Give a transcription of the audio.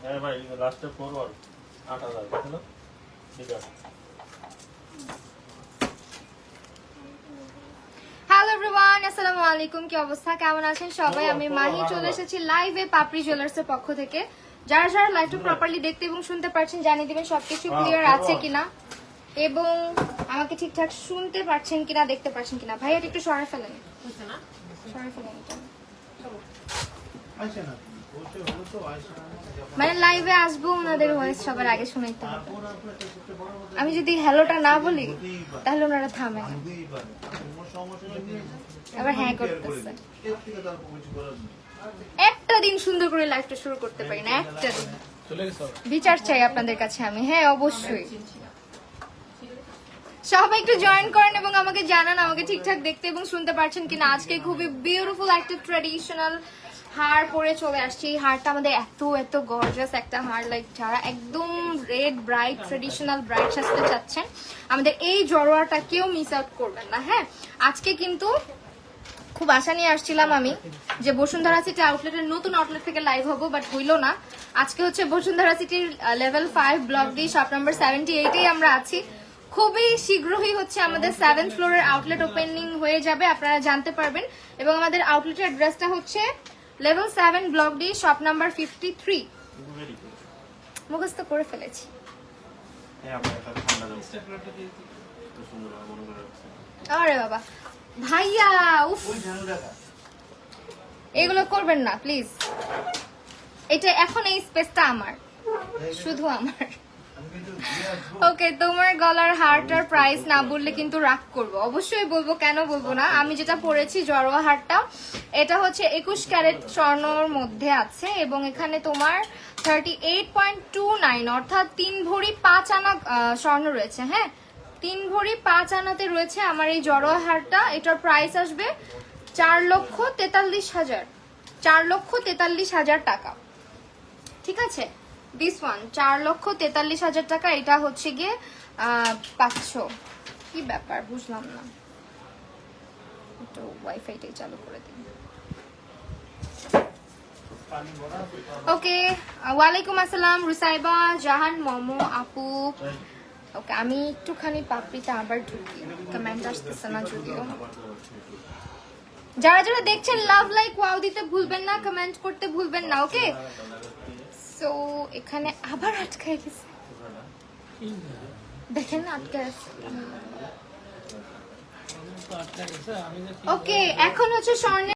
হ্যাঁ ভাই লাস্টে ফরওয়ার্ড 8000 দেখো ঠিক আছে। হ্যালো এভরিওয়ান, আসসালামু আলাইকুম। কি অবস্থা, কেমন আছেন সবাই? আমি মাহি চলে এসেছি লাইভে পাপড়ি জুয়েলার্স এর পক্ষ থেকে। যারা যারা লাইভটা প্রপারলি দেখতে এবং শুনতে পারছেন জানিয়ে দিবেন সবকিছু ক্লিয়ার আছে কিনা এবং আমাকে ঠিকঠাক শুনতে পারছেন কিনা, দেখতে পারছেন কিনা। ভাইয়া একটু সরাই ফেলেন, সরাই ফেলেন এটা। মানে লাইভে আসবো ওনাদের ভয়েস সবার আগে শুনাইতে হবে। আমি যদি হ্যালোটা না বলি তাহলে ওনারা থামে না। আবার হ্যাঁ করতেছে। একটা দিন সুন্দর করে লাইভটা শুরু করতে পারি না, একটা দিন। বিচার চাই আপনাদের কাছে আমি। হ্যাঁ অবশ্যই, সবাই একটু জয়েন করেন এবং আমাকে জানান আমাকে ঠিকঠাক দেখতে এবং শুনতে পারছেন কিনা। আজকে খুবই বিউটিফুল একটা ট্র্যাডিশনাল হার পরে চলে আসছি। এই হারটা আমাদের এত এত গর্জাস একটা হার, লাইক যারা একদম রেড ব্রাইট ট্র্যাডিশনাল ব্রাইট সাজতে চাচ্ছেন আমাদের এই জড়োয়াটা কেউ মিস আউট করবেন না। হ্যাঁ, আজকে কিন্তু খুব আশা নিয়ে আসছিলাম আমি যে বসুন্ধরা সিটি আউটলেটের নতুন আউটলেট থেকে লাইভ হবো, বাট হইলো না। আজকে হচ্ছে বসুন্ধরা সিটির level 5 block D shop number 78 আমরা আছি। খুবই শীঘ্রই হচ্ছে আমাদের 7th ফ্লোরের আউটলেট ওপেনিং হয়ে যাবে, আপনারা জানতে পারবেন। এবং আমাদের আউটলেটের অ্যাড্রেসটা হচ্ছে level 7 block D shop number 53। মুখস্থ করে ফেলেছি। আরে বাবা ভাইয়া, উফ, এগুলো করবেন না প্লিজ। এটা এখন এই স্পেসটা আমার, শুধু আমার। ওকে, তোমার গলার হারটার প্রাইস না বললে কিন্তু রাগ করবো। অবশ্যই বলবো, কেন বলবো না। আমি যেটা পরেছি জড়োয়া হারটা, এটা হচ্ছে 21 ক্যারেট স্বর্ণর মধ্যে আছে এবং এখানে তোমার 38.29 অর্থাৎ 3 ভরি 5 আনা স্বর্ণ রয়েছে। হ্যাঁ, 3 ভরি 5 আনাতে রয়েছে আমার এই জড়োয়া হারটা। এটার প্রাইস আসবে 4,43,000, 4,43,000 টাকা। ঠিক আছে, দিস ওয়ান 4,43,000 টাকা। এটা হচ্ছে গিয়ে 500। কি ব্যাপার বুঝলাম না, একটু ওয়াইফাইটাই চালু করে দিন। ওকে, ওয়ালাইকুম আসসালাম রুসাইবা জাহান মোমো আপু। ওকে, আমি একটুখানি পাপড়িতে আবার ঢুকি, কমেন্ট আসতেছে না যদিও। যারা যারা দেখছেন লাভ লাইক ওয়াও দিতে ভুলবেন না, কমেন্ট করতে ভুলবেন না। ওকে, সো এখানে আবার আটকায় গেছে, দেখেন না আটকায় আছে। ওকে, এখন হচ্ছে স্বর্ণের